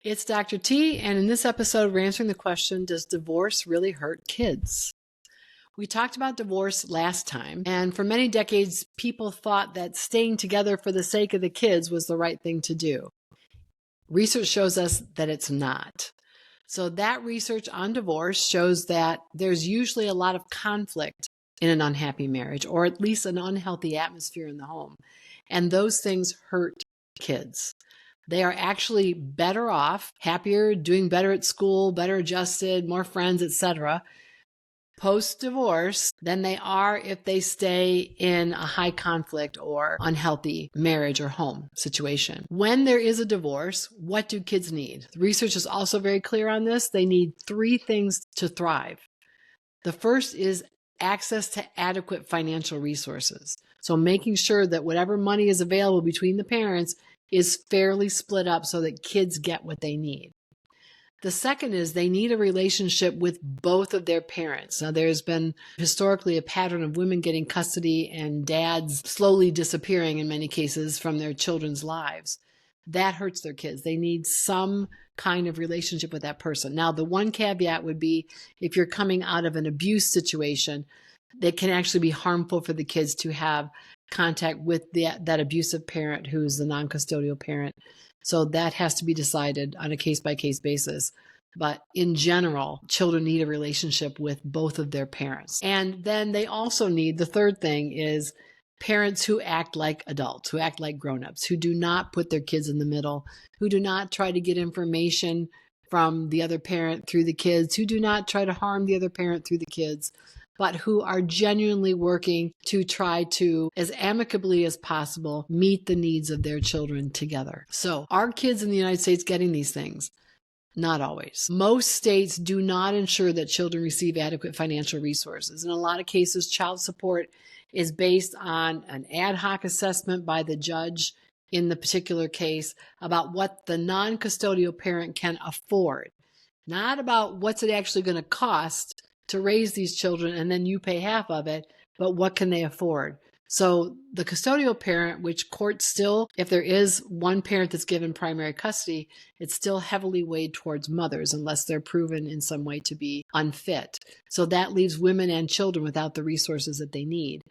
It's Dr. T, and in this episode, we're answering the question, does divorce really hurt kids? We talked about divorce last time, and for many decades, people thought that staying together for the sake of the kids was the right thing to do. Research shows us that it's not. So that research on divorce shows that there's usually a lot of conflict in an unhappy marriage, or at least an unhealthy atmosphere in the home. And those things hurt kids. They are actually better off, happier, doing better at school, better adjusted, more friends, etc., post-divorce than they are if they stay in a high conflict or unhealthy marriage or home situation. When there is a divorce, what do kids need? The research is also very clear on this. They need three things to thrive. The first is access to adequate financial resources. So making sure that whatever money is available between the parents is fairly split up so that kids get what they need. The second is they need a relationship with both of their parents. Now, there's been historically a pattern of women getting custody and dads slowly disappearing in many cases from their children's lives. That hurts their kids. They need some kind of relationship with that person. Now, the one caveat would be if you're coming out of an abuse situation, that can actually be harmful for the kids to have contact with that abusive parent who's the non-custodial parent. So that has to be decided on a case-by-case basis. But in general, children need a relationship with both of their parents. And then they also need, the third thing is parents who act like adults, who act like grown-ups, who do not put their kids in the middle, who do not try to get information from the other parent through the kids, who do not try to harm the other parent through the kids, but who are genuinely working to try to, as amicably as possible, meet the needs of their children together. So are kids in the United States getting these things? Not always. Most states do not ensure that children receive adequate financial resources. In a lot of cases, child support is based on an ad hoc assessment by the judge in the particular case about what the non-custodial parent can afford, not about what's it actually going to cost to raise these children and then you pay half of it, but what can they afford? So the custodial parent, which courts still, if there is one parent that's given primary custody, it's still heavily weighed towards mothers unless they're proven in some way to be unfit. So that leaves women and children without the resources that they need.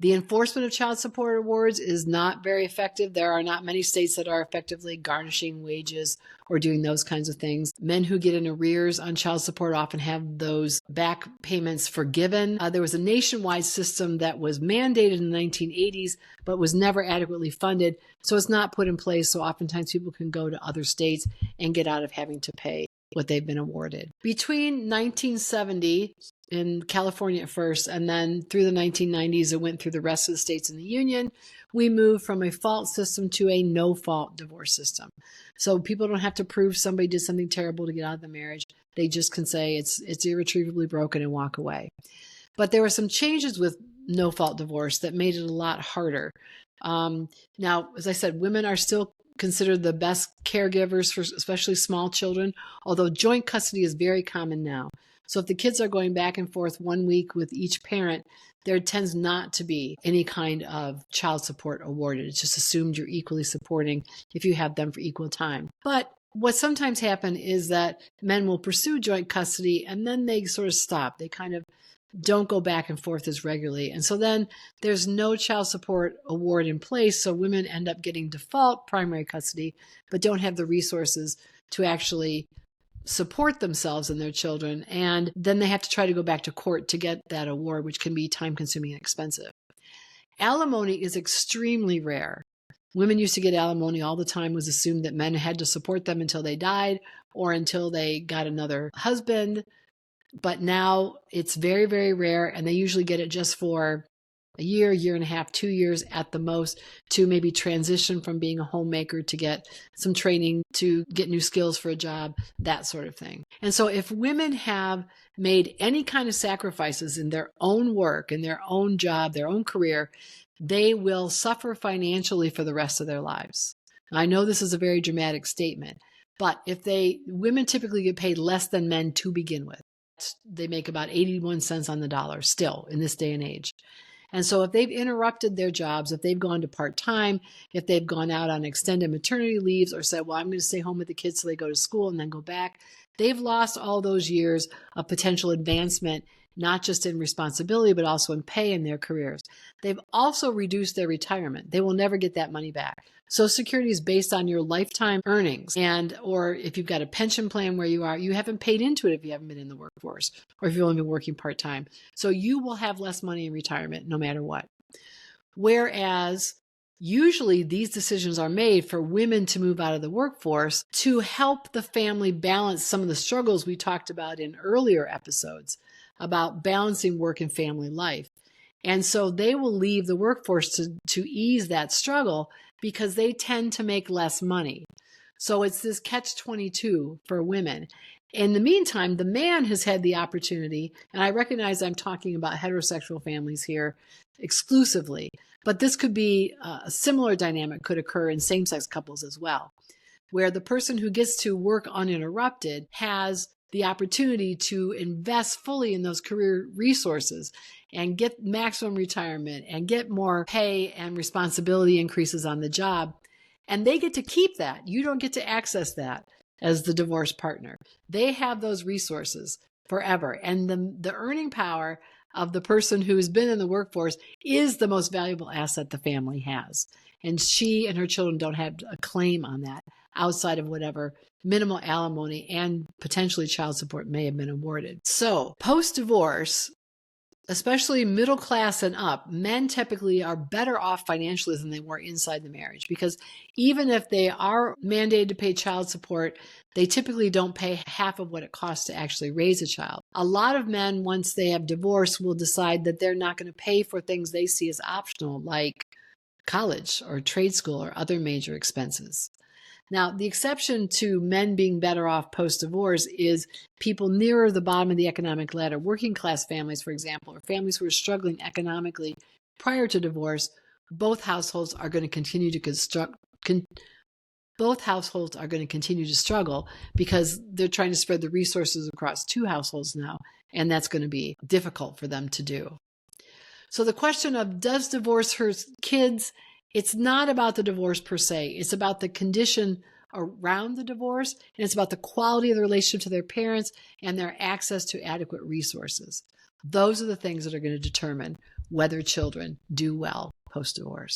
The enforcement of child support awards is not very effective. There are not many states that are effectively garnishing wages or doing those kinds of things. Men who get in arrears on child support often have those back payments forgiven. There was a nationwide system that was mandated in the 1980s, but was never adequately funded. So it's not put in place. So oftentimes people can go to other states and get out of having to pay what they've been awarded. Between 1970 in California at first, and then through the 1990s, it went through the rest of the states in the union, we moved from a fault system to a no-fault divorce system. So people don't have to prove somebody did something terrible to get out of the marriage. They just can say it's irretrievably broken and walk away. But there were some changes with no-fault divorce that made it a lot harder. Now, as I said, women are still considered the best caregivers for especially small children, although joint custody is very common now. So if the kids are going back and forth 1 week with each parent, there tends not to be any kind of child support awarded. It's just assumed you're equally supporting if you have them for equal time. But what sometimes happens is that men will pursue joint custody and then they sort of stop. They kind of don't go back and forth as regularly. And so then there's no child support award in place. So women end up getting default primary custody, but don't have the resources to actually support themselves and their children. And then they have to try to go back to court to get that award, which can be time consuming and expensive. Alimony is extremely rare. Women used to get alimony all the time. It was assumed that men had to support them until they died or until they got another husband. But now it's very, very rare, and they usually get it just for a year, year and a half, 2 years at the most, to maybe transition from being a homemaker to get some training, to get new skills for a job, that sort of thing. And so if women have made any kind of sacrifices in their own work, in their own job, their own career, they will suffer financially for the rest of their lives. Now, I know this is a very dramatic statement, but women typically get paid less than men to begin with. They make about 81 cents on the dollar still in this day and age. And so if they've interrupted their jobs, if they've gone to part-time, if they've gone out on extended maternity leaves or said, well, I'm going to stay home with the kids till they go to school and then go back, they've lost all those years of potential advancement, not just in responsibility, but also in pay in their careers. They've also reduced their retirement. They will never get that money back. Social Security is based on your lifetime earnings. Or if you've got a pension plan where you are, you haven't paid into it if you haven't been in the workforce or if you've only been working part-time. So you will have less money in retirement no matter what. Whereas usually these decisions are made for women to move out of the workforce to help the family balance some of the struggles we talked about in earlier episodes about balancing work and family life. And so they will leave the workforce to ease that struggle because they tend to make less money. So it's this catch-22 for women. In the meantime, the man has had the opportunity, and I recognize I'm talking about heterosexual families here exclusively, but this could be a similar dynamic could occur in same-sex couples as well, where the person who gets to work uninterrupted has the opportunity to invest fully in those career resources and get maximum retirement and get more pay and responsibility increases on the job. And they get to keep that. You don't get to access that as the divorced partner. They have those resources forever. And the earning power of the person who has been in the workforce is the most valuable asset the family has. And she and her children don't have a claim on that outside of whatever minimal alimony and potentially child support may have been awarded. So post-divorce, especially middle class and up, men typically are better off financially than they were inside the marriage, because even if they are mandated to pay child support, they typically don't pay half of what it costs to actually raise a child. A lot of men, once they have divorced, will decide that they're not going to pay for things they see as optional, like college or trade school or other major expenses. Now, the exception to men being better off post-divorce is people nearer the bottom of the economic ladder, working class families, for example, or families who are struggling economically prior to divorce. Both households are going to continue to struggle because they're trying to spread the resources across two households now, and that's going to be difficult for them to do. So the question of does divorce hurt kids? It's not about the divorce per se. It's about the condition around the divorce, and it's about the quality of the relationship to their parents and their access to adequate resources. Those are the things that are going to determine whether children do well post-divorce.